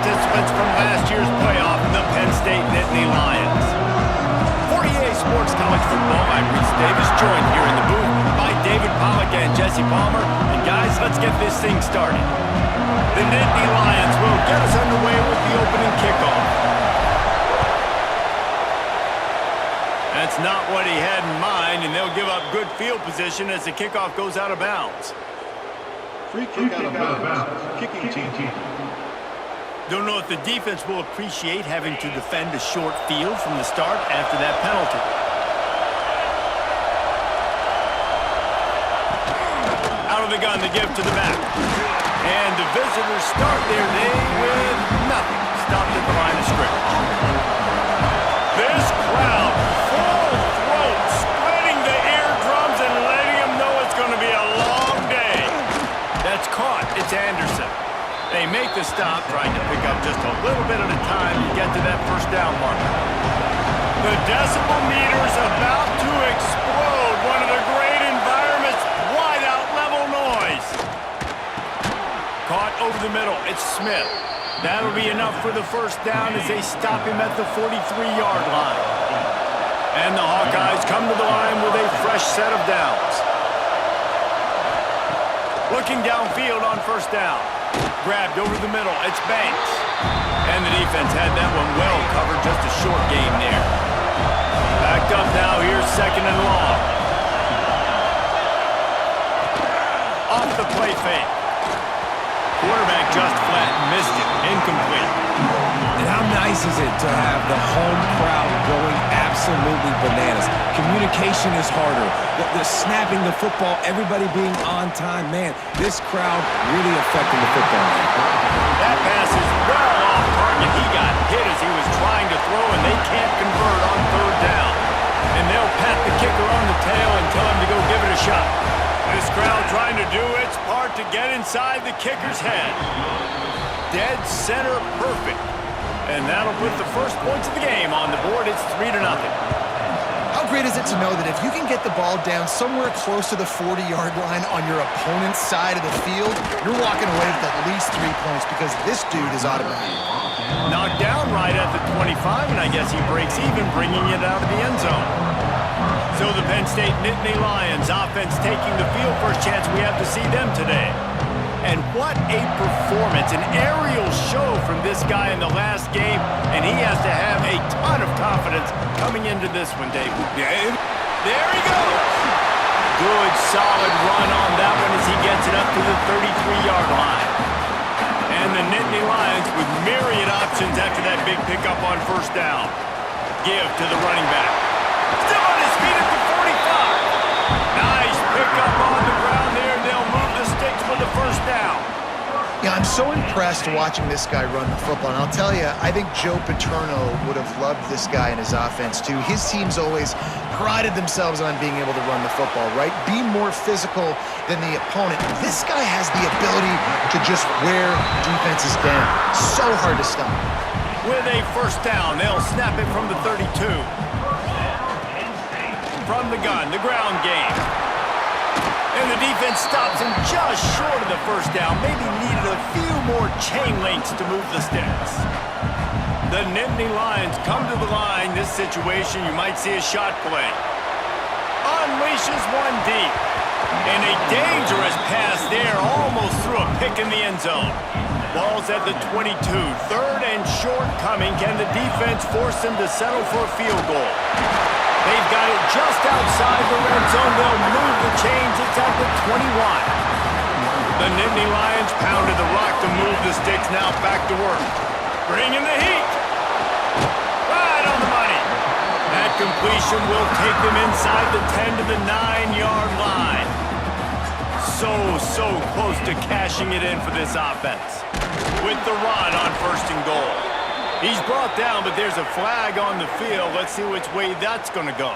participants from last year's playoff, the Penn State Nittany Lions. For EA Sports College Football, I'm Reese Davis, joined here in the booth by David Pollack and Jesse Palmer. And guys, let's get this thing started. The Nittany Lions will get us underway with the opening kickoff. That's not what he had in mind, and they'll give up good field position as the kickoff goes out of bounds. Free kick out of bounds. Kicking team. Don't know if the defense will appreciate having to defend a short field from the start after that penalty. Out of the gun, the give to the back. And the visitors start their day with nothing. Stopped at the line of scrimmage. This crowd, full throat, spreading the eardrums and letting them know it's going to be a long day. That's caught. It's Anderson. They make the stop, trying to pick up just a little bit at a time to get to that first down marker. The decibel meter's about to explode. One of the great environments, wide out level noise. Caught over the middle. It's Smith. That'll be enough for the first down as they stop him at the 43-yard line. And the Hawkeyes come to the line with a fresh set of downs. Looking downfield on first down. Grabbed over the middle. It's Banks. And the defense had that one well covered. Just a short gain there. Backed up now. Here's second and long. Off the play fake. Quarterback just flat missed it. Incomplete. And how nice is it to have the home crowd going absolutely bananas? Communication is harder. The snapping the football, everybody being on time. Man, this crowd really affecting the football. That pass is well off target. He got hit as he was trying to throw, and they can't convert on third down. And they'll pat the kicker on the tail and tell him to go give it a shot. This crowd trying to do its part to get inside the kicker's head. Dead center perfect. And that'll put the first points of the game on the board. It's 3-0. How great is it to know that if you can get the ball down somewhere close to the 40-yard line on your opponent's side of the field, you're walking away with at least 3 points because this dude is automatic. Knocked down right at the 25, and I guess he breaks even, bringing it out of the end zone. So the Penn State Nittany Lions offense taking the field. First chance we have to see them today. And what a performance, an aerial show from this guy in the last game, and he has to have a ton of confidence coming into this one, Dave. There he goes. Good, solid run on that one as he gets it up to the 33-yard line. And the Nittany Lions with myriad options after that big pickup on first down. Give to the running back. Still on his feet at the 45. Nice pickup on the ground there. They'll move the sticks for the first down. Yeah, I'm so impressed watching this guy run the football. And I'll tell you, I think Joe Paterno would have loved this guy in his offense too. His teams always prided themselves on being able to run the football, right? Be more physical than the opponent. This guy has the ability to just wear defenses down. So hard to stop. With a first down, they'll snap it from the 32. From the gun, the ground game. And the defense stops him just short of the first down. Maybe needed a few more chain links to move the sticks. The Nittany Lions come to the line. This situation, you might see a shot play. Unleashes one deep. And a dangerous pass there, almost threw a pick in the end zone. Ball's at the 22. Third and short coming. Can the defense force them to settle for a field goal? They've got it just outside the red zone. They'll move the chains. It's at the 21. The Nittany Lions pounded the rock to move the sticks. Now back to work. Bring in the heat. Right on the money. That completion will take them inside the 10 to the 9-yard line. So close to cashing it in for this offense. With the run on first and goal. He's brought down, but there's a flag on the field. Let's see which way that's going to go.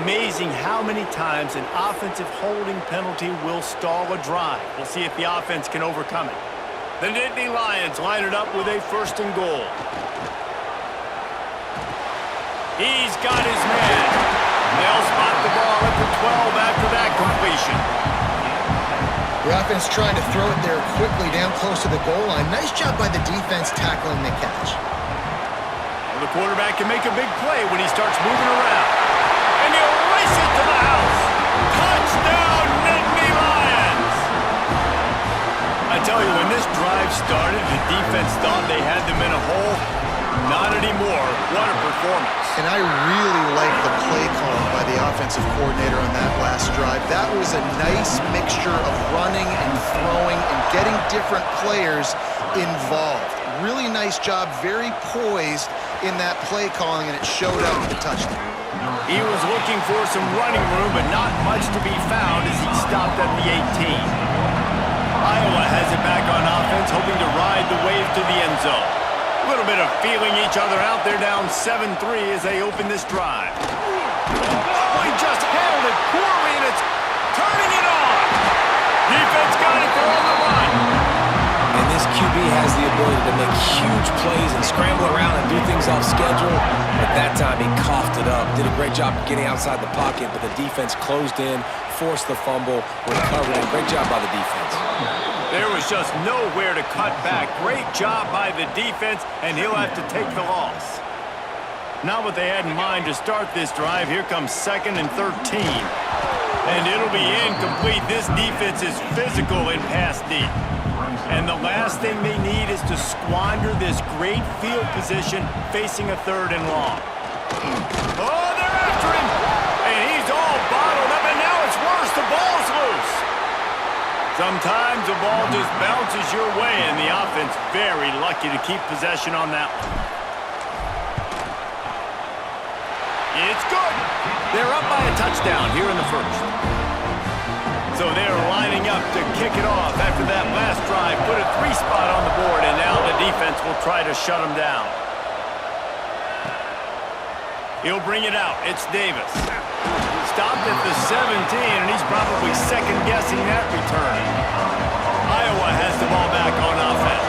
Amazing how many times an offensive holding penalty will stall a drive. We'll see if the offense can overcome it. The Nittany Lions line it up with a first and goal. He's got his man. They'll spot the ball at the 12 after that completion. The offense trying to throw it there quickly down close to the goal line. Nice job by the defense tackling the catch. Well, the quarterback can make a big play when he starts moving around. And he'll race it to the house. Touchdown, Nittany Lions! I tell you, when this drive started, the defense thought they had them in a hole. Not anymore. What a performance. And I really like the play call by the offensive coordinator on that last drive. That was a nice mixture of running and throwing and getting different players involved. Really nice job, very poised in that play calling, and it showed up with the touchdown. He was looking for some running room, but not much to be found as he stopped at the 18. Iowa has it back on offense, hoping to ride the wave to the end zone. A little bit of feeling each other out there, down 7-3 as they open this drive. Oh, he just handled it poorly, and it's turning it on. Defense got it for on the run. And this QB has the ability to make huge plays and scramble around and do things off schedule. But that time he coughed it up. Did a great job of getting outside the pocket, but the defense closed in, forced the fumble, recovered it. Great job by the defense. There was just nowhere to cut back. Great job by the defense, and he'll have to take the loss. Not what they had in mind to start this drive. Here comes 2nd and 13. And it'll be incomplete. This defense is physical in pass deep. And the last thing they need is to squander this great field position facing a 3rd and long. Oh, they're after him! And he's all bottled up, and now it's worse. The ball's loose. Sometimes the ball just bounces your way, and the offense very lucky to keep possession on that one. It's good. They're up by a touchdown here in the 1st. So they're lining up to kick it off after that last drive. Put a 3 spot on the board, and now the defense will try to shut them down. He'll bring it out. It's Davis. Stopped at the 17, and he's probably second-guessing that return. Iowa has the ball back on offense.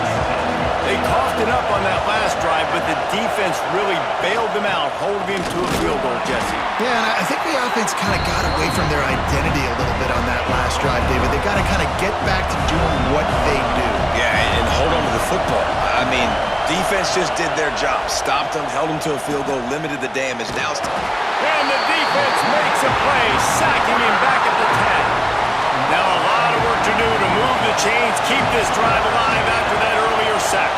They coughed it up on that last drive, but the defense really bailed them out, holding him to a field goal, Jesse. Yeah, and I think the offense kind of got away from their identity a little bit on that last drive, David. They got to kind of get back to doing what they do. Yeah, and hold on to the football. I mean, defense just did their job. Stopped them, held them to a field goal, limited the damage. Now it's time. And the defense makes a play, sacking him back at the 10. Now a lot of work to do to move the chains, keep this drive alive after that earlier sack.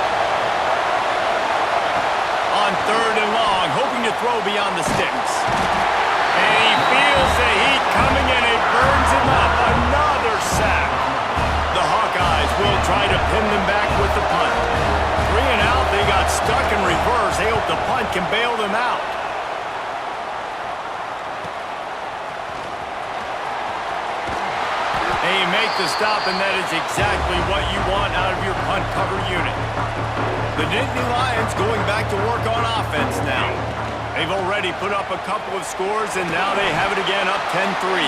On 3rd and long, hoping to throw beyond the sticks. And he feels the heat coming, and it burns him up. Another sack. The Hawkeyes will try to pin them back with the punt. 3 and out, they got stuck in reverse. They hope the punt can bail them out. They make the stop, and that is exactly what you want out of your punt cover unit. The Nittany Lions going back to work on offense now. They've already put up a couple of scores, and now they have it again up 10-3.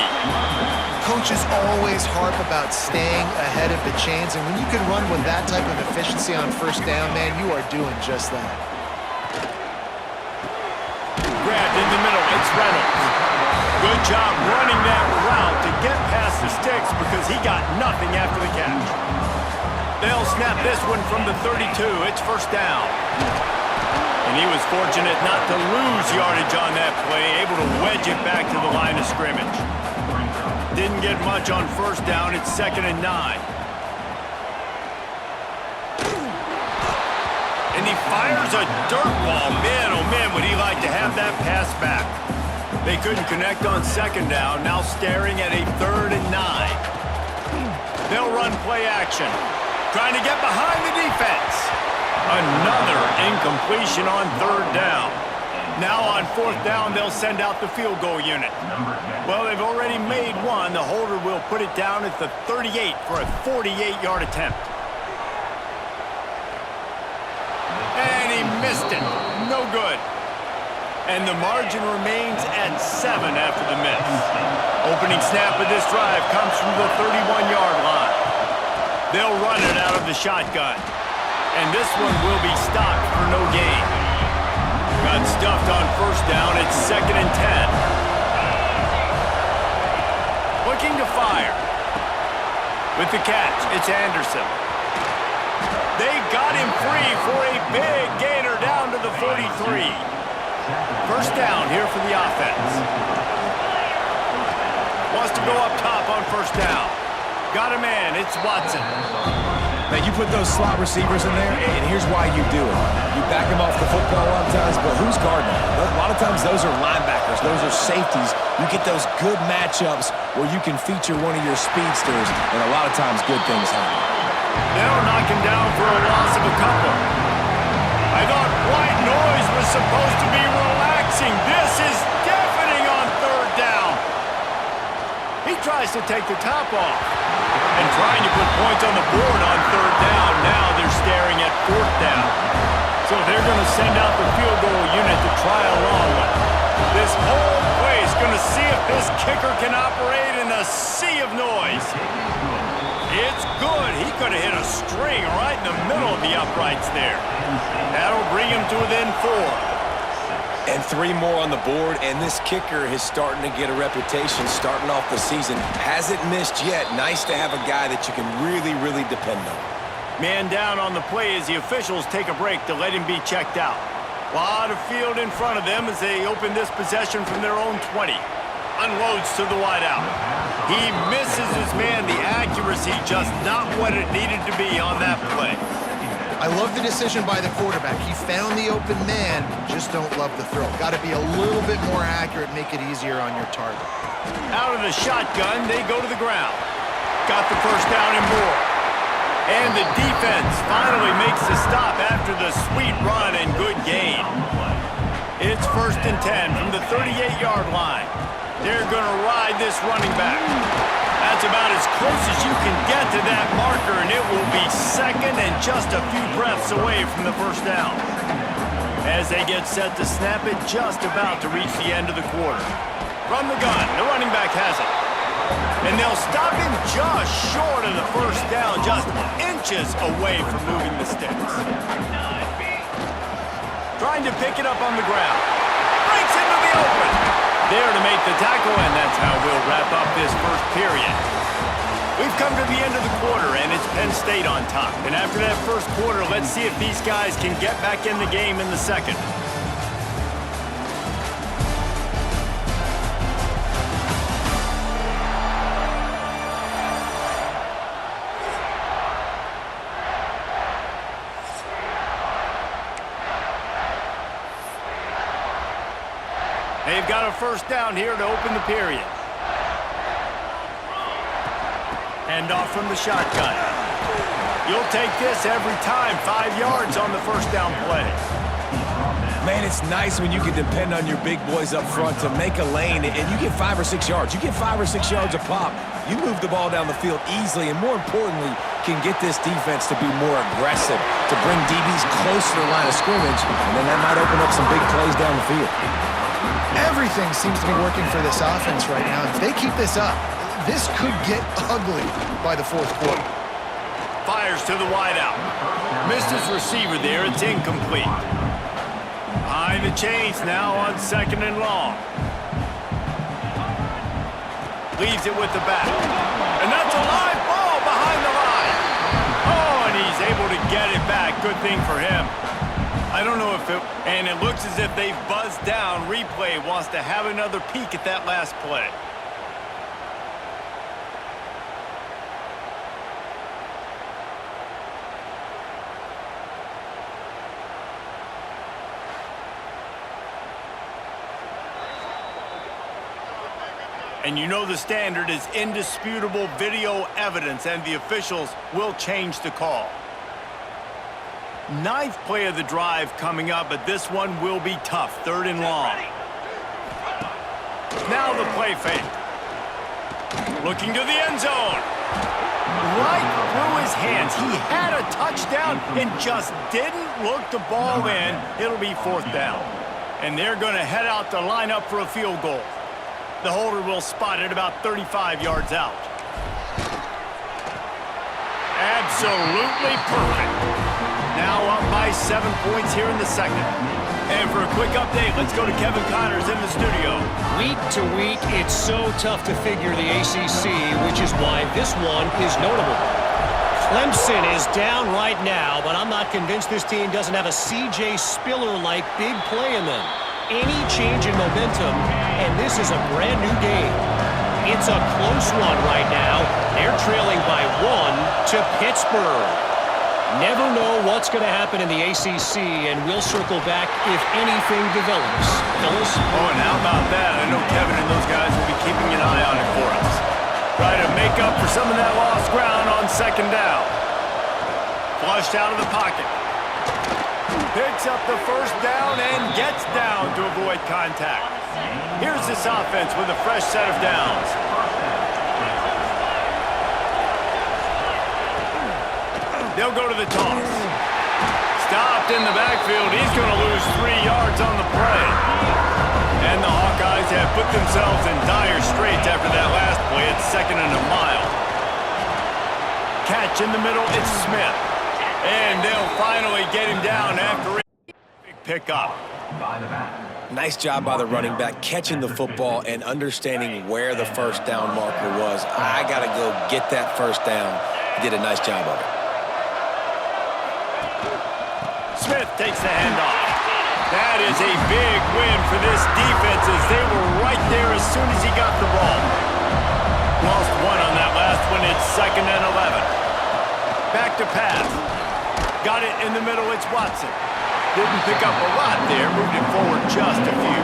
Coaches always harp about staying ahead of the chains, and when you can run with that type of efficiency on 1st down, man, you are doing just that. Grabbed in the middle, it's Reynolds. Good job running that route to get past the sticks because he got nothing after the catch. They'll snap this one from the 32. It's 1st down. And he was fortunate not to lose yardage on that play, able to wedge it back to the line of scrimmage. Didn't get much on 1st down. It's 2nd and 9. And he fires a dirt ball. Man, oh man, would he like to have that pass back. They couldn't connect on 2nd down, now staring at a 3rd and 9. They'll run play action, trying to get behind the defense. Another incompletion on 3rd down. Now on 4th down, they'll send out the field goal unit. Well, they've already made one. The holder will put it down at the 38 for a 48-yard attempt. And he missed it. No good. And the margin remains at 7 after the miss. Opening snap of this drive comes from the 31-yard line. They'll run it out of the shotgun. And this one will be stopped for no gain. Got stuffed on 1st down. It's 2nd and 10. Looking to fire. With the catch, it's Anderson. They got him free for a big gainer down to the 43. First down here for the offense. Wants to go up top on first down. Got a man, it's Watson. Now, you put those slot receivers in there, and here's why you do it. You back them off the football a lot of times, but who's guarding them? A lot of times those are linebackers. Those are safeties. You get those good matchups where you can feature one of your speedsters, and a lot of times good things happen. They'll knock him down for a loss of a couple. I thought white noise was supposed to be relaxing. This is deafening on third down. He tries to take the top off and trying to put points on the board on third down. Now they're staring at fourth down. So they're going to send out the field goal unit to try a long one. This whole place going to see if this kicker can operate in a sea of noise. It's good. He could have hit a string right in the middle of the uprights there. That'll bring him to within 4. And 3 more on the board, and this kicker is starting to get a reputation starting off the season. Hasn't missed yet. Nice to have a guy that you can really, really depend on. Man down on the play as the officials take a break to let him be checked out. A lot of field in front of them as they open this possession from their own 20. Unloads to the wideout. He misses his man. The accuracy just not what it needed to be on that play. I love the decision by the quarterback. He found the open man, just don't love the throw. Got to be a little bit more accurate, make it easier on your target. Out of the shotgun, they go to the ground. Got the first down and more. And the defense finally makes the stop after the sweet run and good gain. It's 1st and 10 from the 38-yard line. They're going to ride this running back. That's about as close as you can get to that marker, and it will be second and just a few breaths away from the first down. As they get set to snap it, just about to reach the end of the quarter. From the gun, the running back has it. And they'll stop him just short of the first down, just inches away from moving the sticks. Trying to pick it up on the ground. Breaks into the open. There to make the tackle, and that's how we'll wrap up this first period. We've come to the end of the quarter, and it's Penn State on top. And after that first quarter, let's see if these guys can get back in the game in the second. They've got a first down here to open the period. Hand off from the shotgun. You'll take this every time. 5 yards on the first down play. Man, it's nice when you can depend on your big boys up front to make a lane, and you get 5 or 6 yards. You get 5 or 6 yards a pop. You move the ball down the field easily, and more importantly, can get this defense to be more aggressive, to bring DBs closer to the line of scrimmage, and then that might open up some big plays down the field. Everything seems to be working for this offense right now. If they keep this up, this could get ugly by the fourth quarter. Fires to the wideout. Missed his receiver there. It's incomplete. Behind the chains now on 2nd and long. Leaves it with the back. And that's a live ball behind the line. Oh, and he's able to get it back. Good thing for him. I don't know if it... And it looks as if they've buzzed down. Replay wants to have another peek at that last play. And you know the standard is indisputable video evidence, and the officials will change the call. 9th play of the drive coming up, but this one will be tough. 3rd and long. Now the play fake. Looking to the end zone. Right through his hands. He had a touchdown and just didn't look the ball in. It'll be 4th down. And they're going to head out to line up for a field goal. The holder will spot it about 35 yards out. Absolutely perfect. Now up by 7 points here in the second. And for a quick update, let's go to Kevin Connors in the studio. Week to week, it's so tough to figure the ACC, which is why this one is notable. Clemson is down right now, but I'm not convinced this team doesn't have a C.J. Spiller-like big play in them. Any change in momentum, and this is a brand new game. It's a close one right now. They're trailing by 1 to Pittsburgh. Never know what's going to happen in the ACC, and we'll circle back if anything develops. Phyllis? Oh, and how about that? I know Kevin and those guys will be keeping an eye on it for us. Try to make up for some of that lost ground on second down. Flushed out of the pocket. Picks up the first down and gets down to avoid contact. Here's this offense with a fresh set of downs. They'll go to the toss. Stopped in the backfield. He's going to lose 3 yards on the play. And the Hawkeyes have put themselves in dire straits after that last play. It's 2nd and a mile. Catch in the middle. It's Smith. And they'll finally get him down after a big pickup. Nice job by the running back, catching the football and understanding where the first down marker was. I got to go get that first down. He did a nice job of it. Smith takes the handoff. That is a big win for this defense as they were right there as soon as he got the ball. Lost 1 on that last one. It's 2nd and 11. Back to pass. Got it in the middle. It's Watson. Didn't pick up a lot there. Moved it forward just a few.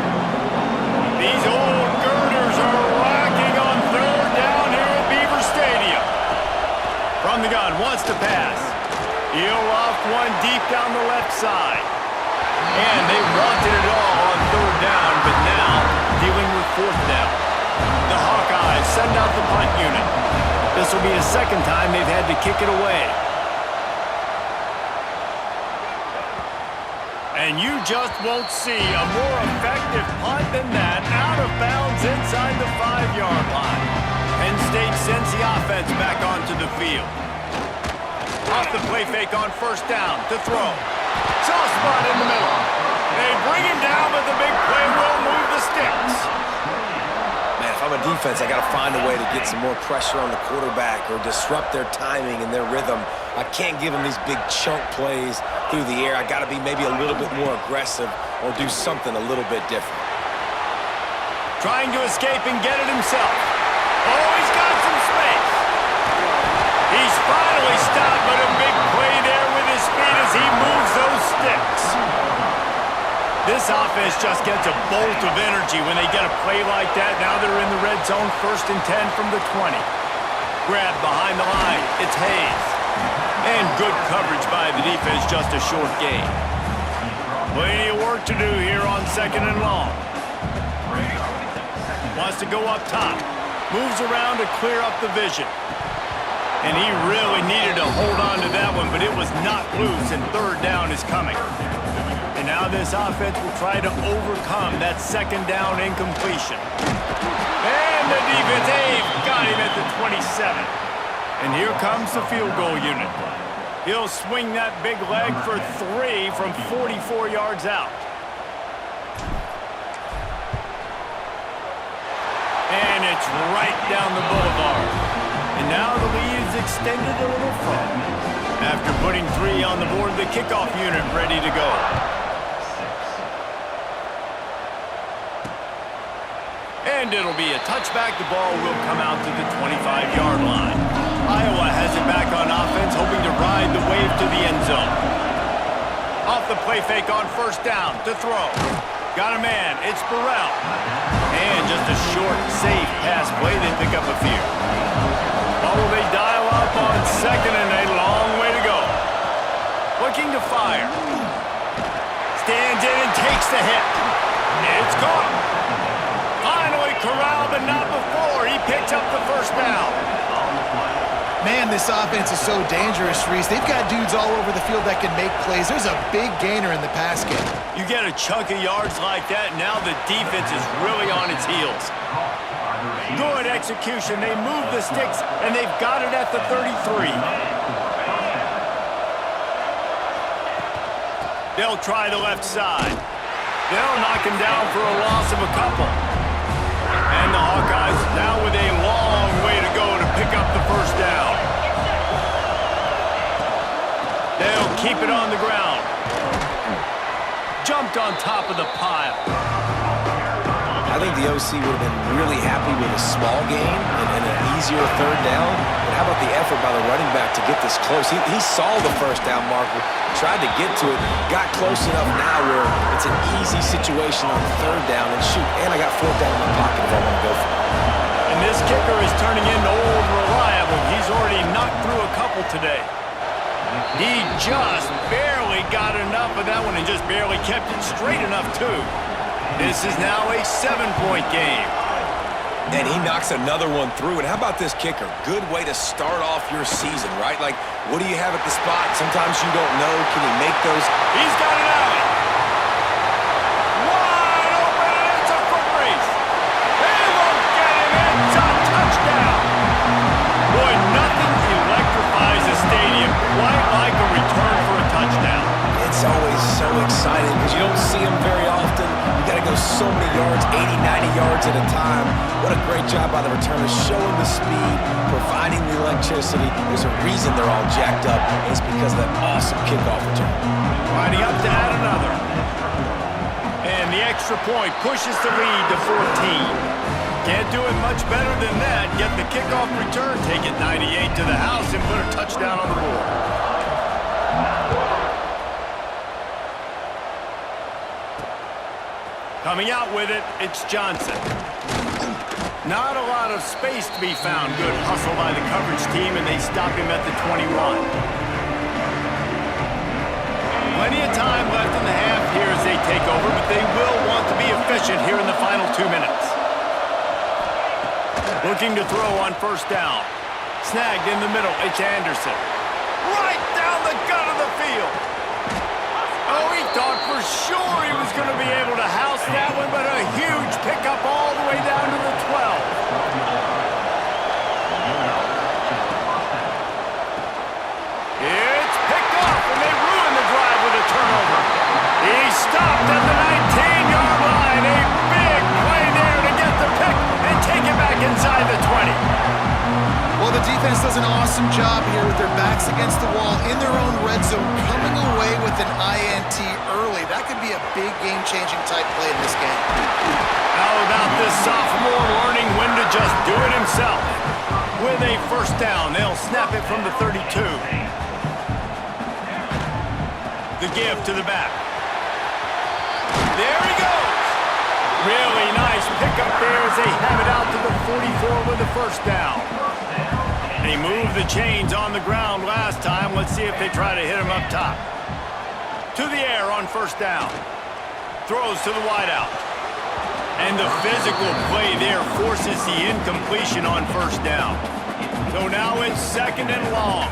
These old girders are rocking on 3rd down here at Beaver Stadium. From the gun, wants to pass. He'll off one deep down the left side. And they wanted it all on 3rd down, but now dealing with 4th down. The Hawkeyes send out the punt unit. This will be the 2nd time they've had to kick it away. And you just won't see a more effective punt than that. Out of bounds inside the 5-yard line. Penn State sends the offense back onto the field. Off the play fake on 1st down to throw. Soft spot in the middle. They bring him down, but the big play will move the sticks. Man, if I'm a defense, I got to find a way to get some more pressure on the quarterback or disrupt their timing and their rhythm. I can't give them these big chunk plays through the air. I got to be maybe a little bit more aggressive or do something a little bit different. Trying to escape and get it himself. Oh, he's got some space. He's finally stopped, but a big play there with his feet as he moves those sticks. This offense just gets a bolt of energy when they get a play like that. Now they're in the red zone, 1st and 10 from the 20. Grab behind the line. It's Hayes. And good coverage by the defense, just a short gain. Plenty of work to do here on 2nd and long. Wants to go up top. Moves around to clear up the vision. And he really needed to hold on to that one, but it was not loose, and 3rd down is coming. And now this offense will try to overcome that 2nd down incompletion. And the defense, got him at the 27. And here comes the field goal unit. He'll swing that big leg for 3 from 44 yards out. And it's right down the boulevard. And now the lead is extended a little further. After putting 3 on the board, the kickoff unit ready to go. And it'll be a touchback. The ball will come out to the 25-yard line. Iowa has it back on offense, hoping to ride the wave to the end zone. Off the play fake on 1st down to throw. Got a man. It's Burrell. And just a short, safe pass play. They pick up a few. Oh, they dial up on 2nd and a long way to go. Looking to fire. Stands in and takes the hit. It's caught. Finally corralled, but not before. He picks up the 1st down. Man, this offense is so dangerous, Reese. They've got dudes all over the field that can make plays. There's a big gainer in the pass game. You get a chunk of yards like that, now the defense is really on its heels. Good execution. They move the sticks, and they've got it at the 33. They'll try the left side. They'll knock him down for a loss of a couple. And the Hawkeyes now with a long way to go to pick up the first down. They'll keep it on the ground. Jumped on top of the pile. I think the OC would have been really happy with a small gain and an easier third down. But how about the effort by the running back to get this close? He saw the first down marker, tried to get to it, got close enough now where it's an easy situation on third down. And shoot, and I got fourth down in my pocket if I want to go for it. And this kicker is turning into old reliable. He's already knocked through a couple today. He just barely got enough of that one and just barely kept it straight enough, too. This is now a 7-point game. And he knocks another one through. And how about this kicker? Good way to start off your season, right? Like, what do you have at the spot? Sometimes you don't know. Can he make those? He's got it out. Wide open, and it's a foot race. They won't get him. It's a touchdown. Boy, nothing electrifies a stadium quite like a return for a touchdown. It's always so exciting because you don't see them very often. You got to go so many yards, 80, 90 yards at a time. What a great job by the returners, showing the speed, providing the electricity. There's a reason they're all jacked up, and it's because of that awesome kickoff return. Winding up to add another. And the extra point pushes the lead to 14. Can't do it much better than that. Get the kickoff return, take it 98 to the house, and put a touchdown on the board. Coming out with it, it's Johnson. Not a lot of space to be found. Good hustle by the coverage team, and they stop him at the 21. Plenty of time left in the half here as they take over, but they will want to be efficient here in the final 2 minutes. Looking to throw on first down. Snagged in the middle, it's Anderson. Right down the gut of the field. Oh, he thought for sure he was going to be able to house that one, but a huge pickup all the way down to the 12. It's picked off, and they ruin the drive with a turnover. He stopped at the 19-yard line. A big play there to get the pick and take it back inside the 20. Well, the defense does an awesome job here with their backs against the wall in their own red zone, coming away with an INT early. That could be a big game-changing type play in this game. How about this sophomore learning when to just do it himself? With a first down, they'll snap it from the 32. The give to the back. There he goes. Really nice pickup there as they have it out to the 44 with the first down. They moved the chains on the ground last time. Let's see if they try to hit him up top. To the air on first down. Throws to the wideout. And the physical play there forces the incompletion on first down. So now it's second and long.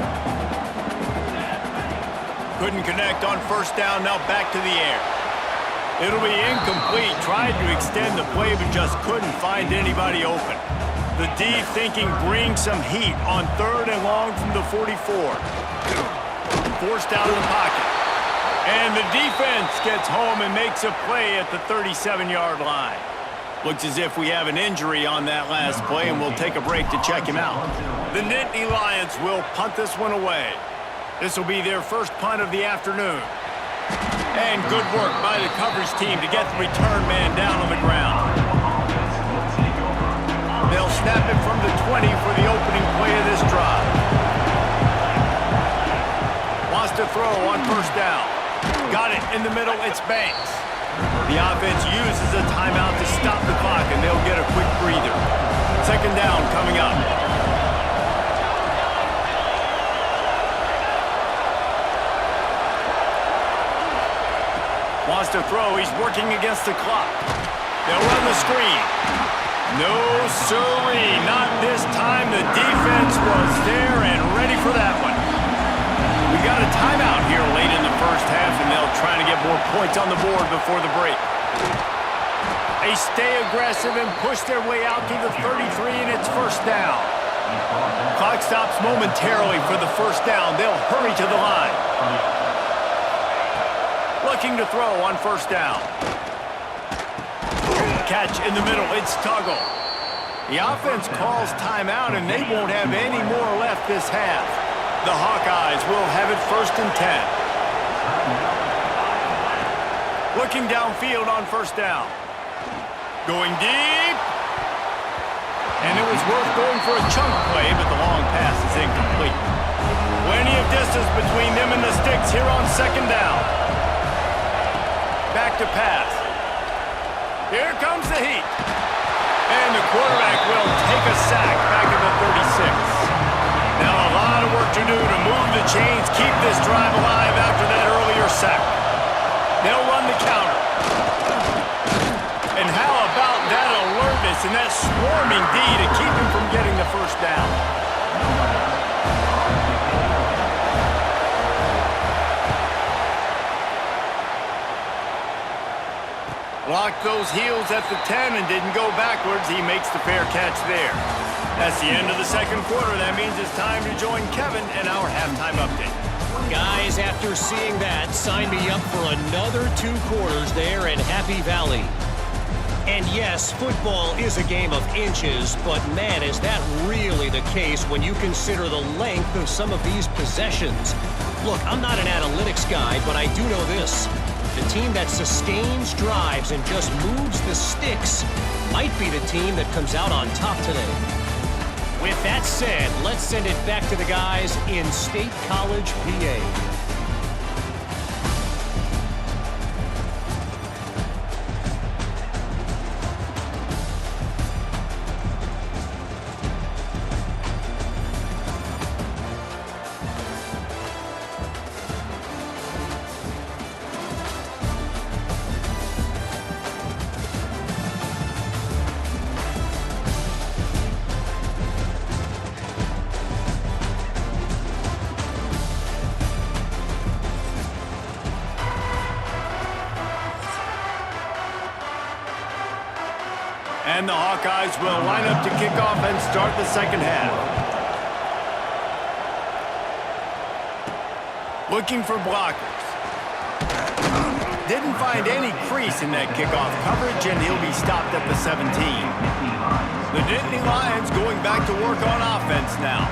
Couldn't connect on first down, now back to the air. It'll be incomplete. Tried to extend the play, but just couldn't find anybody open. The D thinking bring some heat on third and long from the 44. Forced out of the pocket. And the defense gets home and makes a play at the 37-yard line. Looks as if we have an injury on that last play, and we'll take a break to check him out. The Nittany Lions will punt this one away. This will be their first punt of the afternoon. And good work by the coverage team to get the return man down on the ground. They'll snap it from the 20 for the opening play of this drive. Wants to throw on first down. Got it in the middle, it's Banks. The offense uses a timeout to stop the clock, and they'll get a quick breather. Second down coming up. Wants to throw, he's working against the clock. They'll run the screen. No, sirree, not this time. The defense was there and ready for that one. We got a timeout here late in the first half, and they'll try to get more points on the board before the break. They stay aggressive and push their way out to the 33, and it's first down. Clock stops momentarily for the first down. They'll hurry to the line. Looking to throw on first down. Catch in the middle. It's Tuggle. The offense calls timeout, and they won't have any more left this half. The Hawkeyes will have it 1st and 10. Looking downfield on first down. Going deep. And it was worth going for a chunk play, but the long pass is incomplete. Plenty of distance between them and the sticks here on 2nd down. Back to pass. Here comes the heat. And the quarterback will take a sack back at the 36. Now a lot of work to do to move the chains, keep this drive alive after that earlier sack. They'll run the counter. And how about that alertness and that swarming D to keep him from getting the first down? Blocked those heels at the 10 and didn't go backwards. He makes the fair catch there. That's the end of the 2nd quarter. That means it's time to join Kevin and our halftime update. Guys, after seeing that, sign me up for another 2 quarters there in Happy Valley. And yes, football is a game of inches, but man, is that really the case when you consider the length of some of these possessions. Look, I'm not an analytics guy, but I do know this. The team that sustains drives and just moves the sticks might be the team that comes out on top today. With that said, let's send it back to the guys in State College, PA. And the Hawkeyes will line up to kick off and start the 2nd half. Looking for blockers. Didn't find any crease in that kickoff coverage, and he'll be stopped at the 17. The Nittany Lions going back to work on offense now.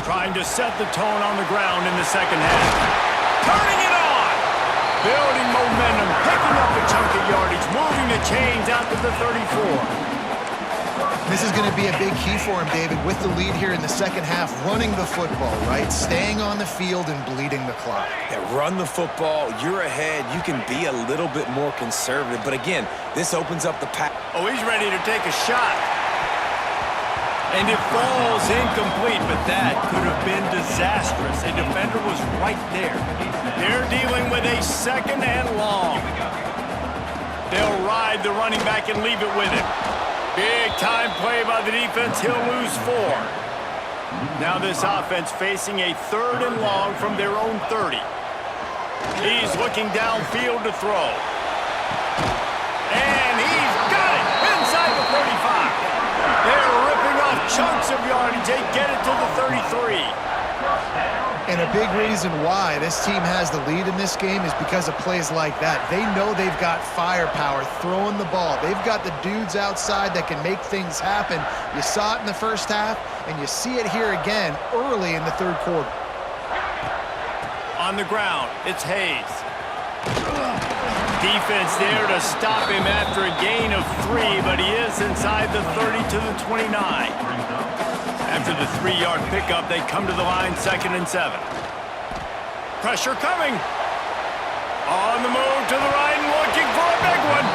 Trying to set the tone on the ground in the 2nd half. Turning it on! Building momentum, picking up a chunk of yardage, moving the chains out to the 34. This is going to be a big key for him, David, with the lead here in the 2nd half, running the football, right? Staying on the field and bleeding the clock. Yeah, run the football. You're ahead. You can be a little bit more conservative. But again, this opens up the pass. Oh, he's ready to take a shot. And it falls incomplete, but that could have been disastrous. A defender was right there. They're dealing with a 2nd and long. They'll ride the running back and leave it with him. Big time play by the defense. He'll lose 4. Now this offense facing a 3rd and long from their own 30. He's looking downfield to throw. And he's got it inside the 35. They're ripping off chunks of yardage. They get it to the 33. And a big reason why this team has the lead in this game is because of plays like that. They know they've got firepower throwing the ball. They've got the dudes outside that can make things happen. You saw it in the 1st half, and you see it here again early in the 3rd quarter. On the ground, it's Hayes. Defense there to stop him after a gain of 3, but he is inside the 30 to the 29. After the 3-yard pickup, they come to the line 2nd and 7. Pressure coming. On the move to the right and looking for a big one.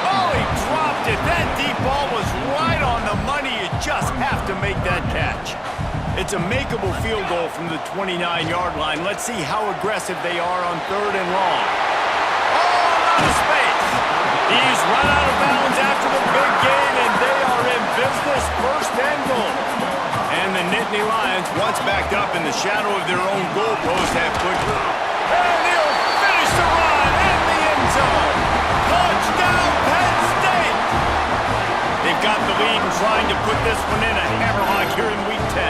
Oh, he dropped it. That deep ball was right on the money. You just have to make that catch. It's a makeable field goal from the 29-yard line. Let's see how aggressive they are on 3rd and long. Oh, out of space. He's run out of bounds after the big gain, and they are in business 1st and goal. And the Nittany Lions, once backed up in the shadow of their own goalpost, have put. And he'll finish the run in the end zone. Touchdown, Penn State! They've got the lead and trying to put this one in a hammerlock here in Week 10.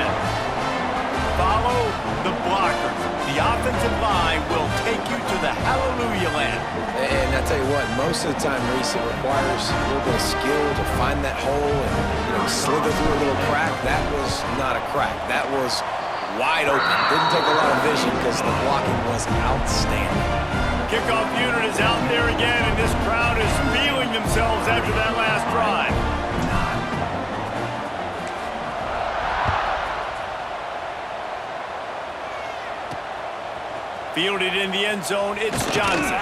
Follow the blockers. The offensive line will take you to the hallelujah land. And I tell you what, most of the time, Reese, it requires a little bit of skill to find that hole and, slither through a little crack. That was not a crack. That was wide open. Didn't take a lot of vision because the blocking was outstanding. Kickoff unit is out there again, and this crowd is feeling themselves after that last drive. Fielded in the end zone, it's Johnson.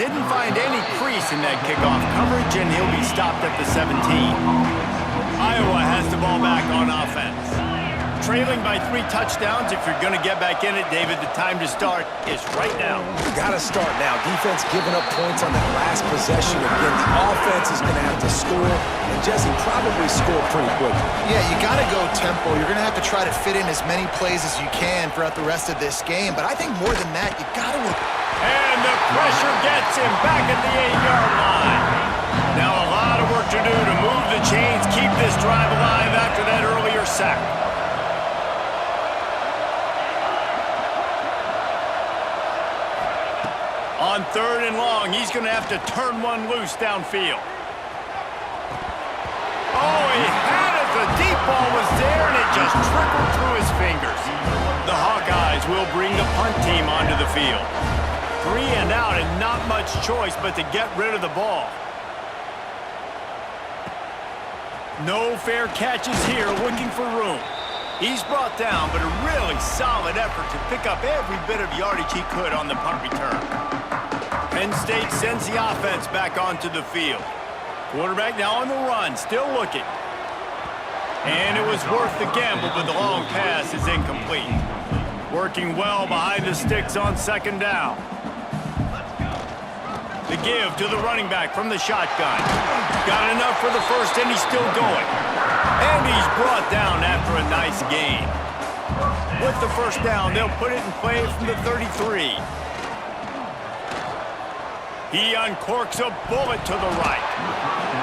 Didn't find any crease in that kickoff coverage, and he'll be stopped at the 17. Iowa has the ball back on offense. Trailing by 3 touchdowns. If you're going to get back in it, David, the time to start is right now. You got to start now. Defense giving up points on that last possession. Again, the offense is going to have to score, and Jesse probably score pretty quick. Yeah, you got to go tempo. You're going to have to try to fit in as many plays as you can throughout the rest of this game. But I think more than that, you got to... And the pressure gets him back at the 8-yard line. Now a lot of work to do to move the chains, keep this drive alive after that earlier sack. On 3rd and long, he's going to have to turn one loose downfield. Oh, he had it. The deep ball was there, and it just trickled through his fingers. The Hawkeyes will bring the punt team onto the field. 3 and out, and not much choice but to get rid of the ball. No fair catches here, looking for room. He's brought down, but a really solid effort to pick up every bit of yardage he could on the punt return. Penn State sends the offense back onto the field. Quarterback now on the run, still looking. And it was worth the gamble, but the long pass is incomplete. Working well behind the sticks on 2nd down. The give to the running back from the shotgun. Got enough for the first, and he's still going. And he's brought down after a nice gain. With the first down, they'll put it in play from the 33. He uncorks a bullet to the right.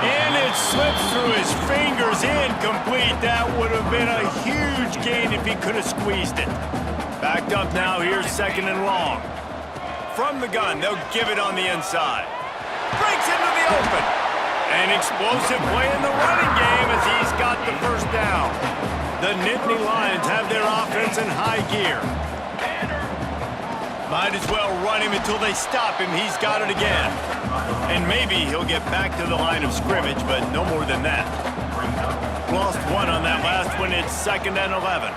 And it slips through his fingers, incomplete. That would have been a huge gain if he could have squeezed it. Backed up now, here's 2nd and long. From the gun, they'll give it on the inside. Breaks into the open. An explosive play in the running game as he's got the first down. The Nittany Lions have their offense in high gear. Might as well run him until they stop him. He's got it again. And maybe he'll get back to the line of scrimmage, but no more than that. Lost one on that last one. It's 2nd and 11.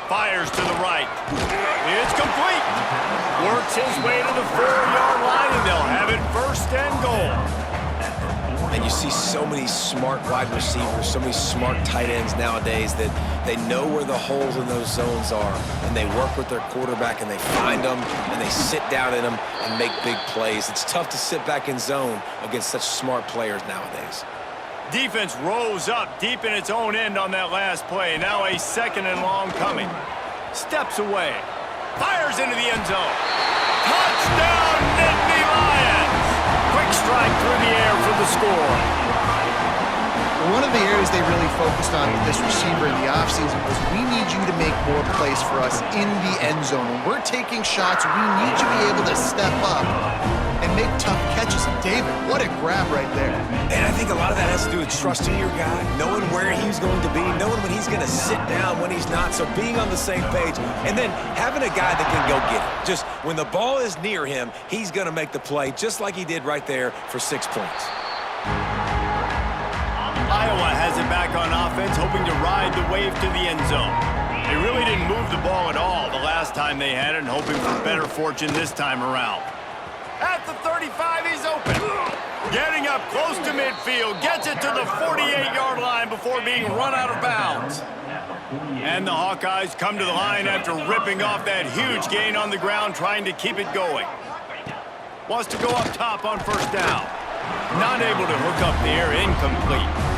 Fires to the right. It's complete. Works his way to the 4-yard line, and they'll have it 1st and goal. And you see so many smart wide receivers, so many smart tight ends nowadays that they know where the holes in those zones are, and they work with their quarterback, and they find them, and they sit down in them and make big plays. It's tough to sit back in zone against such smart players nowadays. Defense rose up deep in its own end on that last play. Now a 2nd and long coming. Steps away. Fires into the end zone. Touchdown, Nittany Lions! Quick strike through the air for the score. One of the areas they really focused on with this receiver in the offseason was, we need you to make more plays for us in the end zone. When we're taking shots, we need you to be able to step up and make tough catches. And David, what a grab right there. And I think a lot of that has to do with trusting your guy, knowing where he's going to be, knowing when he's going to sit down, when he's not, so being on the same page, and then having a guy that can go get it. Just when the ball is near him, he's going to make the play, just like he did right there for 6 points. Iowa has it back on offense, hoping to ride the wave to the end zone. They really didn't move the ball at all the last time they had it, and hoping for better fortune this time around. At the 35, he's open. Getting up close to midfield, gets it to the 48-yard line before being run out of bounds. And the Hawkeyes come to the line after ripping off that huge gain on the ground, trying to keep it going. Wants to go up top on 1st down. Not able to hook up there, incomplete.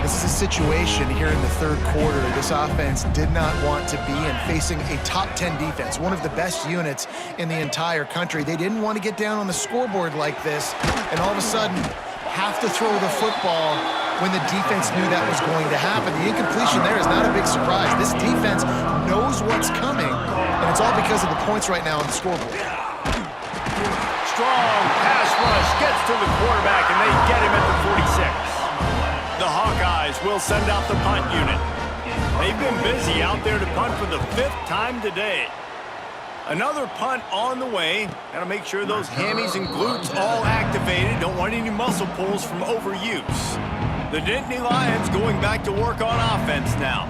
This is a situation here in the 3rd quarter this offense did not want to be in, facing a top 10 defense, one of the best units in the entire country. They didn't want to get down on the scoreboard like this and all of a sudden have to throw the football when the defense knew that was going to happen. The incompletion there is not a big surprise. This defense knows what's coming, and it's all because of the points right now on the scoreboard. Strong pass rush gets to the quarterback, and they get him at the 46. The Hawkeyes will send out the punt unit. They've been busy out there to punt for the 5th time today. Another punt on the way. Got to make sure those hammies and glutes all activated. Don't want any muscle pulls from overuse. The Nittany Lions going back to work on offense now.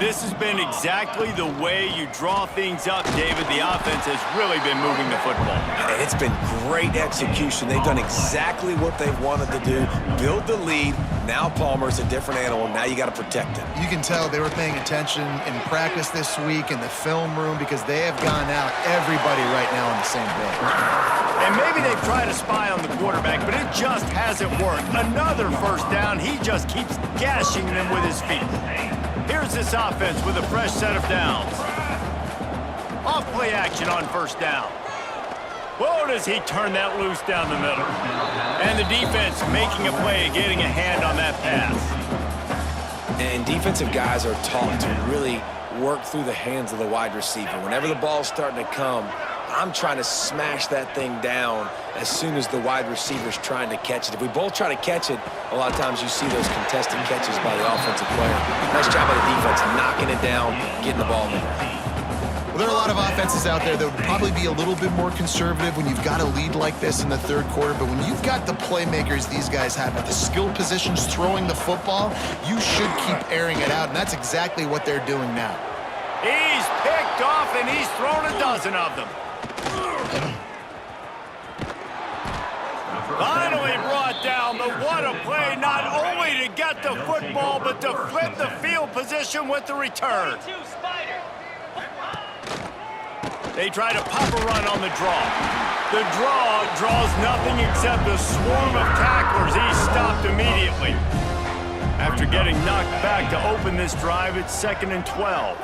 This has been exactly the way you draw things up, David. The offense has really been moving the football. And it's been great execution. They've done exactly what they've wanted to do. Build the lead. Now Palmer's a different animal. Now you got to protect him. You can tell they were paying attention in practice this week in the film room because they have gone out everybody right now on the same page. And maybe they've tried to spy on the quarterback, but it just hasn't worked. Another first down. He just keeps gashing them with his feet. Here's this offense with a fresh set of downs. Off play action on first down. Whoa, does he turn that loose down the middle. And the defense making a play, getting a hand on that pass. And defensive guys are taught to really work through the hands of the wide receiver. Whenever the ball's starting to come, I'm trying to smash that thing down as soon as the wide receiver's trying to catch it. If we both try to catch it, a lot of times you see those contested catches by the offensive player. Nice job by the defense, knocking it down, getting the ball in the ground. Well, there are a lot of offenses out there that would probably be a little bit more conservative when you've got a lead like this in the third quarter, but when you've got the playmakers these guys have at the skill positions throwing the football, you should keep airing it out, and that's exactly what they're doing now. He's picked off, and he's thrown a dozen of them. Finally brought down, but what a play, not only to get the football, but to flip the field position with the return. They try to pop a run on the draw. The draw draws nothing except a swarm of tacklers. He's stopped immediately. After getting knocked back to open this drive, it's 2nd and 12.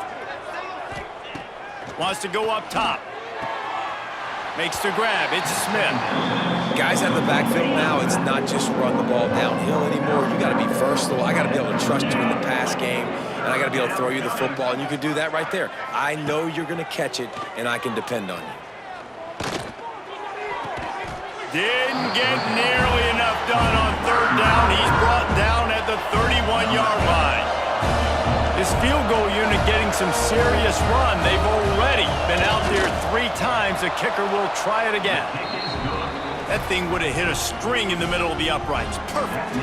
Wants to go up top. Makes the grab. It's Smith. Guys have the backfield now. It's not just run the ball downhill anymore. You got to be versatile. I got to be able to trust you in the pass game, and I got to be able to throw you the football, and you can do that right there. I know you're going to catch it, and I can depend on you. Didn't get nearly enough done on 3rd down. He's brought down at the 31-yard line. This field goal unit getting some serious run. They've already been out there 3 times. The kicker will try it again. That thing would have hit a string in the middle of the uprights. Perfect.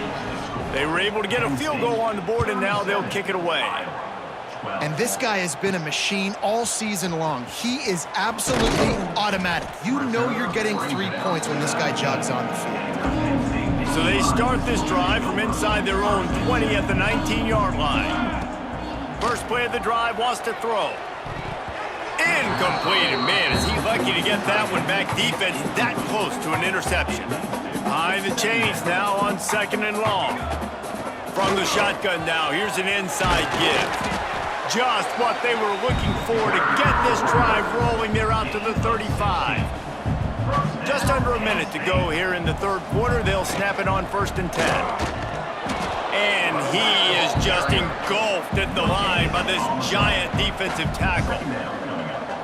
They were able to get a field goal on the board, and now they'll kick it away. And this guy has been a machine all season long. He is absolutely automatic. You know you're getting 3 points when this guy jogs on the field. So they start this drive from inside their own 20 at the 19-yard line. First play of the drive, wants to throw. Incomplete, and man, is he lucky to get that one back. Defense that close to an interception. Behind the chains now on 2nd and long. From the shotgun now, here's an inside give. Just what they were looking for to get this drive rolling. They're out to the 35. Just under a minute to go here in the 3rd quarter. They'll snap it on 1st and 10. And he is just engulfed at the line by this giant defensive tackle.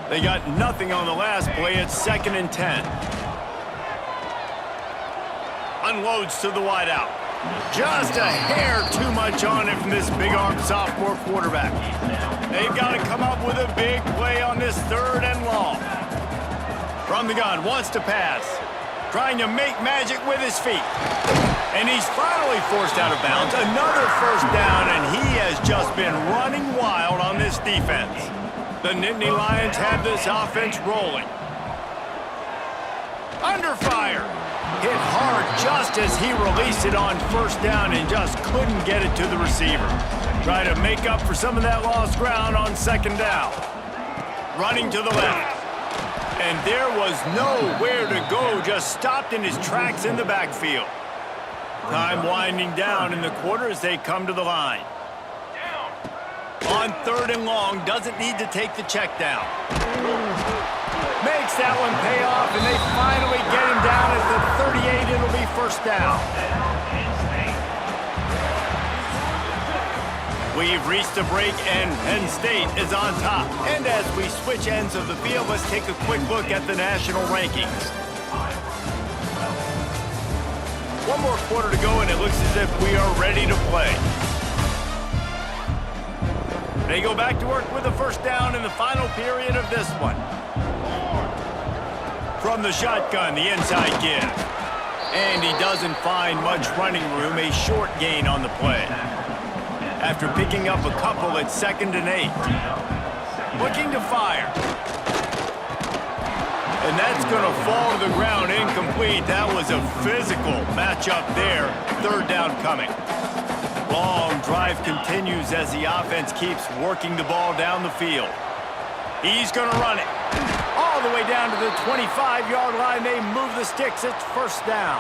They got nothing on the last play. It's 2nd and 10. Unloads to the wideout. Just a hair too much on it from this big-armed sophomore quarterback. They've got to come up with a big play on this 3rd and long. From the gun, wants to pass. Trying to make magic with his feet. And he's finally forced out of bounds. Another first down, and he has just been running wild on this defense. The Nittany Lions have this offense rolling. Under fire. Hit hard just as he released it on 1st down and just couldn't get it to the receiver. Try to make up for some of that lost ground on 2nd down. Running to the left. And there was nowhere to go, just stopped in his tracks in the backfield. Time winding down in the quarter as they come to the line. On 3rd and long, doesn't need to take the check down. Makes that one pay off, and they finally get him down at the 38. It'll be 1st down. We've reached a break, and Penn State is on top. And as we switch ends of the field, let's take a quick look at the national rankings. One more quarter to go, and it looks as if we are ready to play. They go back to work with a first down in the final period of this one. From the shotgun, the inside give. And he doesn't find much running room, a short gain on the play. After picking up a couple at 2nd and 8. Looking to fire. And that's going to fall to the ground incomplete. That was a physical matchup there. 3rd down coming. Long drive continues as the offense keeps working the ball down the field. He's going to run it. All the way down to the 25-yard line. They move the sticks. It's first down.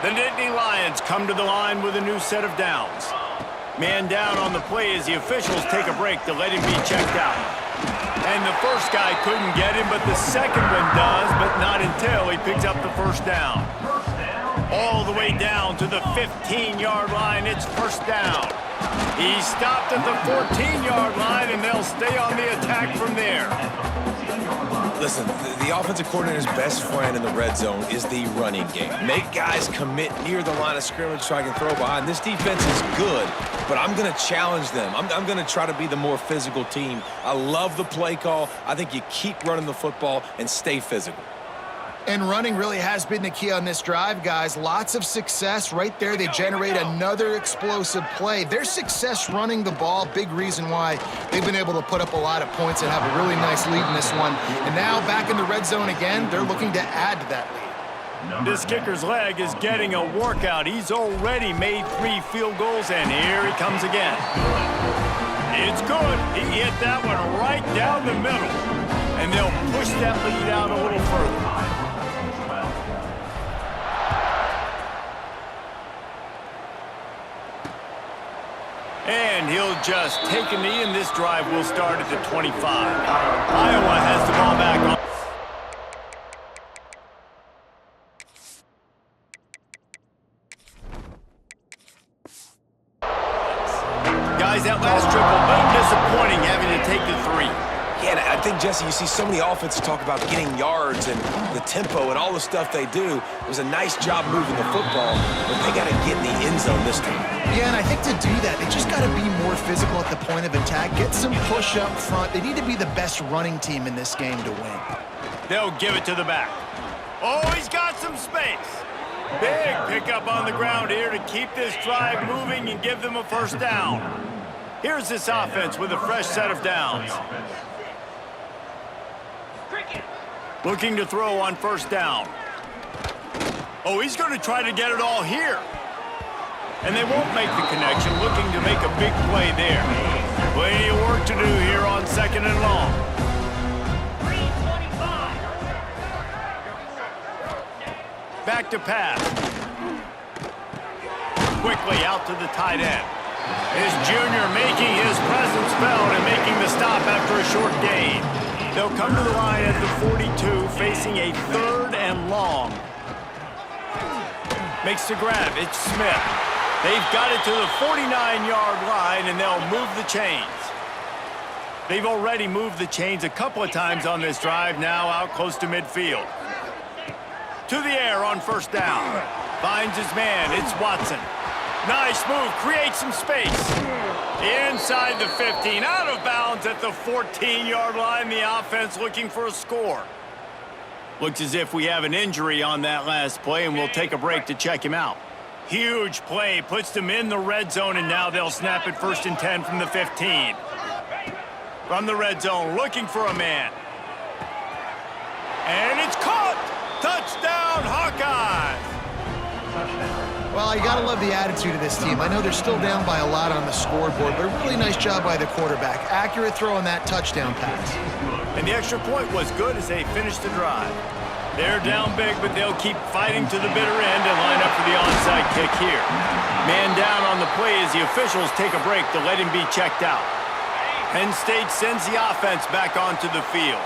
The Nittany Lions come to the line with a new set of downs. Man down on the play as the officials take a break to let him be checked out. And the first guy couldn't get him, but the second one does, but not until he picks up the first down. All the way down to the 15-yard line. It's first down. He stopped at the 14-yard line, and they'll stay on the attack from there. Listen, the offensive coordinator's best friend in the red zone is the running game. Make guys commit near the line of scrimmage so I can throw behind. This defense is good, but I'm going to challenge them. I'm going to try to be the more physical team. I love the play call. I think you keep running the football and stay physical. And running really has been the key on this drive, guys. Lots of success right there. They generate another explosive play. Their success running the ball, big reason why they've been able to put up a lot of points and have a really nice lead in this one. And now back in the red zone again, they're looking to add to that lead. This kicker's leg is getting a workout. He's already made 3 field goals, and here he comes again. It's good. He hit that one right down the middle. And they'll push that lead out a little further. And he'll just take a knee, and this drive will start at the 25. Iowa has the ball back on. Guys, that last triple, a little disappointing having to take the 3. Yeah, and I think, Jesse, you see so many offenses talk about getting yards and the tempo and all the stuff they do. It was a nice job moving the football, but they got to get in the end zone this time. Yeah, and I think to do that, they just got to be more physical at the point of attack, get some push up front. They need to be the best running team in this game to win. They'll give it to the back. Oh, he's got some space. Big pickup on the ground here to keep this drive moving and give them a first down. Here's this offense with a fresh set of downs. Looking to throw on first down. Oh, he's going to try to get it all here. And they won't make the connection, looking to make a big play there. Plenty of work to do here on 2nd and long. Back to pass. Quickly out to the tight end. His junior making his presence felt and making the stop after a short gain. They'll come to the line at the 42, facing a 3rd and long. Makes the grab. It's Smith. They've got it to the 49-yard line, and they'll move the chains. They've already moved the chains a couple of times on this drive, now out close to midfield. To the air on first down. Finds his man. It's Watson. Nice move. Creates some space. Inside the 15. Out of bounds at the 14-yard line. The offense looking for a score. Looks as if we have an injury on that last play, and we'll take a break to check him out. Huge play. Puts them in the red zone, and now they'll snap it 1st and 10 from the 15. From the red zone, looking for a man. And it's caught! Touchdown, Hawkeyes! Well, you got to love the attitude of this team. I know they're still down by a lot on the scoreboard, but a really nice job by the quarterback. Accurate throw on that touchdown pass. And the extra point was good as they finished the drive. They're down big, but they'll keep fighting to the bitter end and line up for the onside kick here. Man down on the play as the officials take a break to let him be checked out. Penn State sends the offense back onto the field.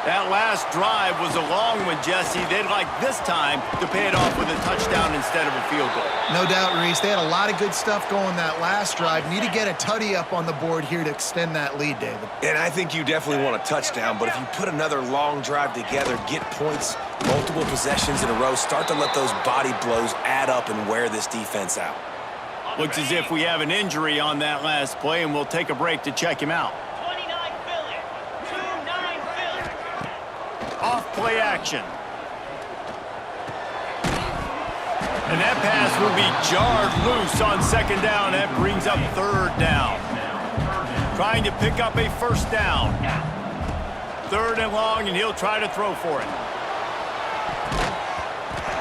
That last drive was a long one, Jesse. They'd like this time to pay it off with a touchdown instead of a field goal. No doubt, Reese. They had a lot of good stuff going that last drive. Need to get a tutty up on the board here to extend that lead, David. And I think you definitely want a touchdown, but if you put another long drive together, get points, multiple possessions in a row, start to let those body blows add up and wear this defense out. Looks as if we have an injury on that last play, and we'll take a break to check him out. Off play action. And that pass will be jarred loose on second down. That brings up third down. Trying to pick up a first down. Third and long, and he'll try to throw for it.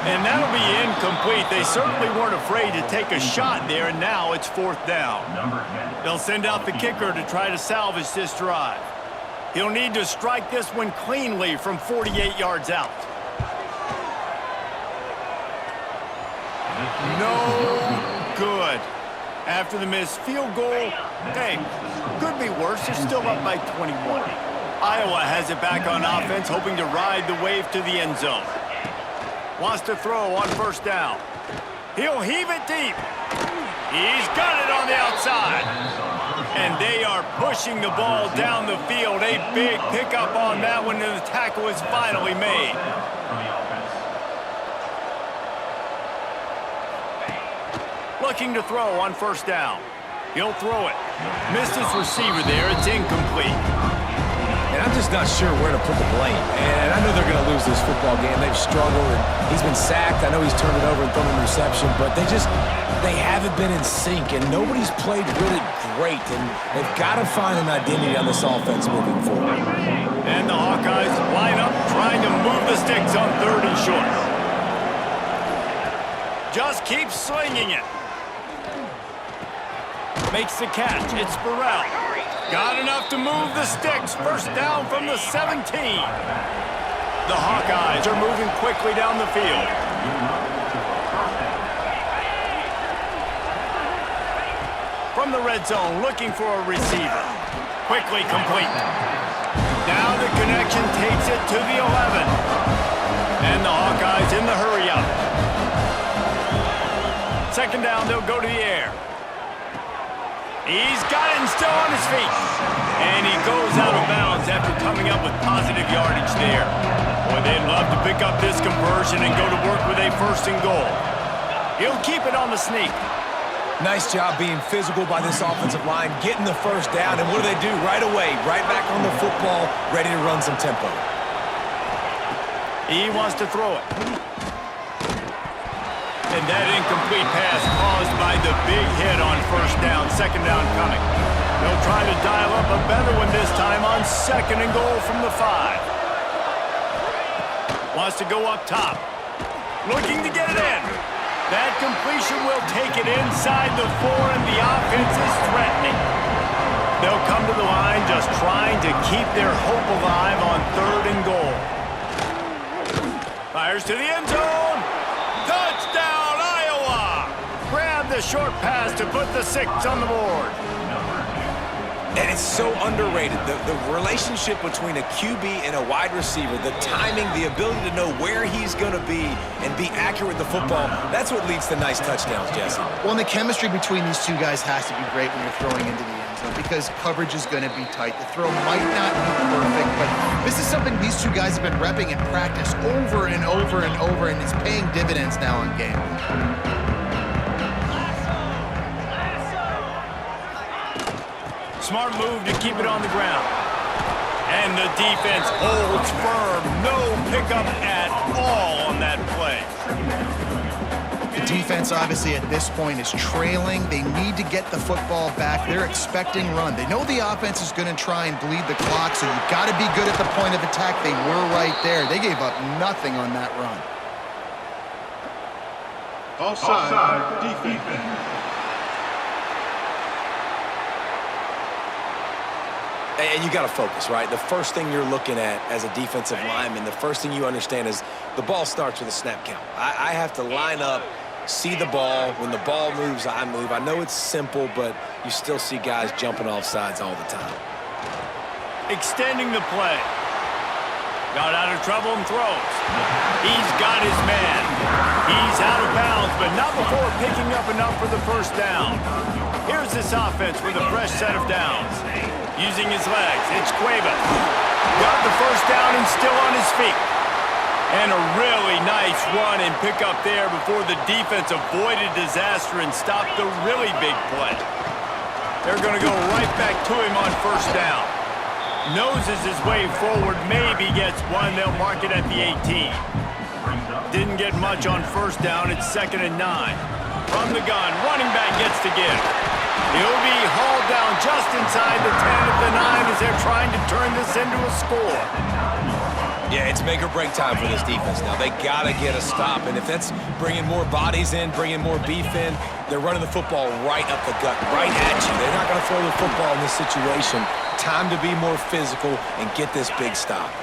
And that'll be incomplete. They certainly weren't afraid to take a shot there, and now it's fourth down. They'll send out the kicker to try to salvage this drive. He'll need to strike this one cleanly from 48 yards out. No good. After the missed field goal, hey, could be worse. They're still up by 21. Iowa has it back on offense, hoping to ride the wave to the end zone. Wants to throw on first down. He'll heave it deep. He's got it on the outside. And they are pushing the ball down the field. A big pickup on that one, and the tackle is finally made. Looking to throw on first down. He'll throw it. Missed his receiver there. It's incomplete. And I'm just not sure where to put the blame. And I know they're going to lose this football game. They've struggled, and he's been sacked. I know he's turned it over and thrown an interception, but they haven't been in sync, and nobody's played really great. And they've got to find an identity on this offense moving forward. And the Hawkeyes line up, trying to move the sticks on third and short. Just keep slinging it. Makes the catch. It's Burrell. Got enough to move the sticks. First down from the 17. The Hawkeyes are moving quickly down the field. From the red zone, looking for a receiver. Quickly complete. Now the connection takes it to the 11. And the Hawkeyes in the hurry up. Second down, they'll go to the air. He's got it and still on his feet. And he goes out of bounds after coming up with positive yardage there. Boy, they'd love to pick up this conversion and go to work with a first and goal. He'll keep it on the sneak. Nice job being physical by this offensive line, getting the first down, and what do? Right away, right back on the football, ready to run some tempo. He wants to throw it. And that incomplete pass caused by the big hit on first down, second down coming. They'll try to dial up a better one this time on second and goal from the 5. Wants to go up top. Looking to get it in. That completion will take it inside the 4, and the offense is threatening. They'll come to the line just trying to keep their hope alive on third and goal. Fires to the end zone. Touchdown, Iowa! Grab the short pass to put the 6 on the board. And it's so underrated. The relationship between a QB and a wide receiver, the timing, the ability to know where he's going to be and be accurate with the football, that's what leads to nice touchdowns, Jesse. Well, and the chemistry between these two guys has to be great when you're throwing into the end zone because coverage is going to be tight. The throw might not be perfect, but this is something these two guys have been repping in practice over and over and over, and it's paying dividends now in game. Smart move to keep it on the ground. And the defense holds firm. No pickup at all on that play. The defense, obviously, at this point is trailing. They need to get the football back. They're expecting run. They know the offense is going to try and bleed the clock, so you've got to be good at the point of attack. They were right there. They gave up nothing on that run. Offside, defense. And you got to focus, right? The first thing you're looking at as a defensive lineman, the first thing you understand is the ball starts with a snap count. I have to line up, see the ball. When the ball moves, I move. I know it's simple, but you still see guys jumping off sides all the time. Extending the play. Got out of trouble and throws. He's got his man. He's out of bounds, but not before picking up enough for the first down. Here's this offense with a fresh set of downs. Using his legs, it's Cuevas. Got the first down and still on his feet. And a really nice run and pick up there before the defense avoided disaster and stopped the really big play. They're going to go right back to him on first down. Noses his way forward, maybe gets one. They'll mark it at the 18. Didn't get much on first down. It's 2nd and 9. From the gun, running back gets to give. He'll be hauled down just inside the 10 of the 9 as they're trying to turn this into a score. Yeah, it's make or break time for this defense now. They got to get a stop, and if that's bringing more bodies in, bringing more beef in, they're running the football right up the gut, right at you. They're not going to throw the football in this situation. Time to be more physical and get this big stop.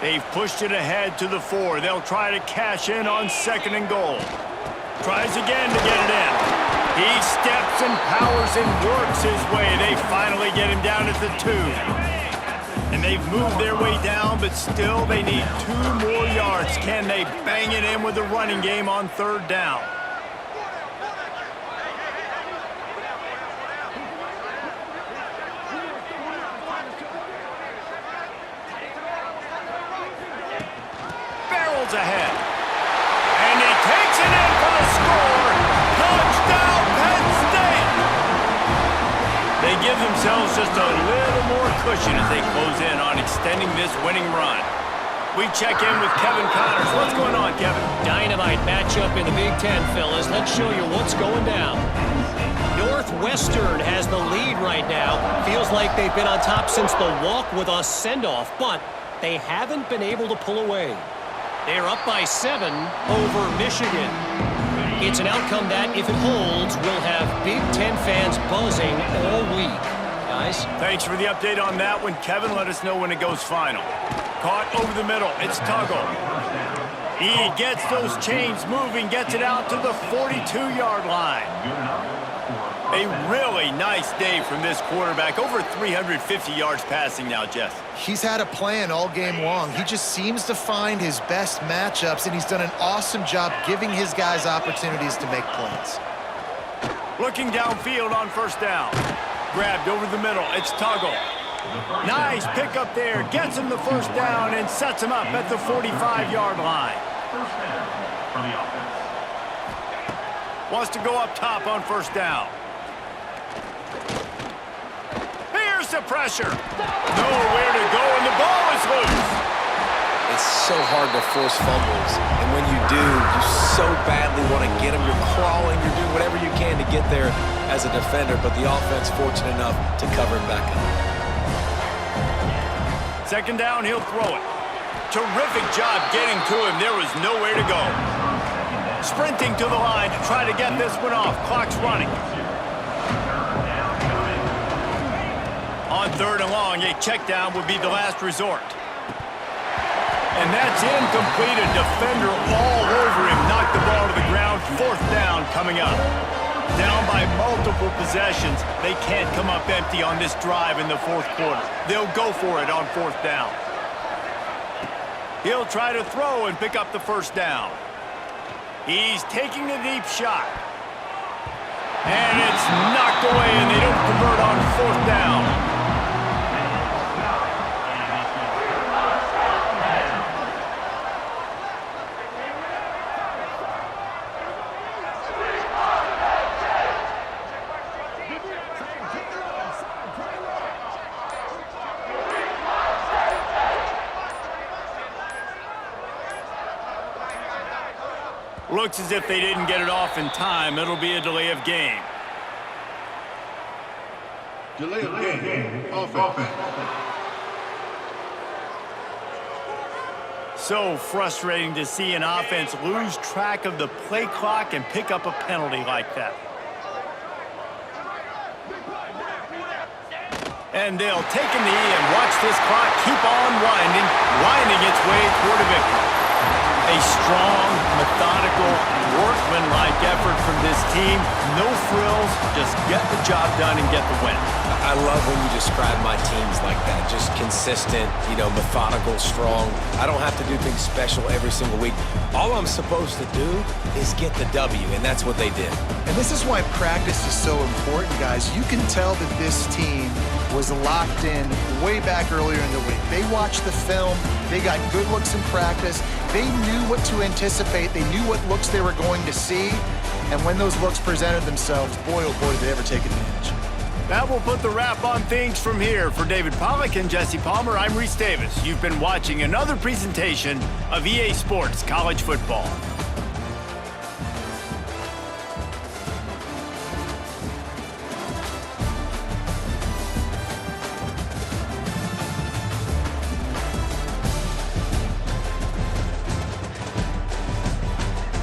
They've pushed it ahead to the 4. They'll try to cash in on 2nd and goal. Tries again to get it in. He steps and powers and works his way. They finally get him down at the 2. And they've moved their way down, but still they need 2 more yards. Can they bang it in with the running game on 3rd down? Barrels ahead. And he takes it in for the score. Touchdown, Penn State! They give themselves just a little more cushion as they close in on extending this winning run. We check in with Kevin Connors. What's going on, Kevin? Dynamite matchup in the Big Ten, fellas. Let's show you what's going down. Northwestern has the lead right now. Feels like they've been on top since the walk with a send-off, but they haven't been able to pull away. They're up by 7 over Michigan. It's an outcome that, if it holds, will have Big Ten fans buzzing all week. Guys? Thanks for the update on that one, Kevin. Let us know when it goes final. Caught over the middle. It's Tuggle. He gets those chains moving, gets it out to the 42-yard line. A really nice day from this quarterback. Over 350 yards passing now, Jeff. He's had a plan all game long. He just seems to find his best matchups, and he's done an awesome job giving his guys opportunities to make plays. Looking downfield on first down. Grabbed over the middle. It's Tuggle. Nice pick up there. Gets him the first down and sets him up at the 45-yard line. Wants to go up top on first down. Here's the pressure. Nowhere to go, and the ball is loose. It's so hard to force fumbles, and when you do, you so badly want to get them. You're crawling, you're doing whatever you can to get there as a defender, but the offense fortunate enough to cover him back up. 2nd down, he'll throw it. Terrific job getting to him. There was nowhere to go. Sprinting to the line to try to get this one off. Clock's running. On 3rd and long, a check down would be the last resort. And that's incomplete. A defender all over him. Knocked the ball to the ground. 4th down coming up. Down by multiple possessions. They can't come up empty on this drive in the 4th quarter. They'll go for it on 4th down. He'll try to throw and pick up the first down. He's taking the deep shot. And it's knocked away, and they don't convert on 4th down. Looks as if they didn't get it off in time. It'll be a delay of game. Delay of game. Offense. So frustrating to see an offense lose track of the play clock and pick up a penalty like that. And they'll take a knee and watch this clock keep on winding its way toward a victory. A strong, methodical, workmanlike effort from this team. No frills, just get the job done and get the win. I love when you describe my teams like that. Just consistent, methodical, strong. I don't have to do things special every single week. All I'm supposed to do is get the W, and that's what they did. And this is why practice is so important, guys. You can tell that this team was locked in way back earlier in the week. They watched the film. They got good looks in practice. They knew what to anticipate. They knew what looks they were going to see. And when those looks presented themselves, boy, oh boy, did they ever take advantage. That will put the wrap on things from here. For David Pollack and Jesse Palmer, I'm Reese Davis. You've been watching another presentation of EA Sports College Football.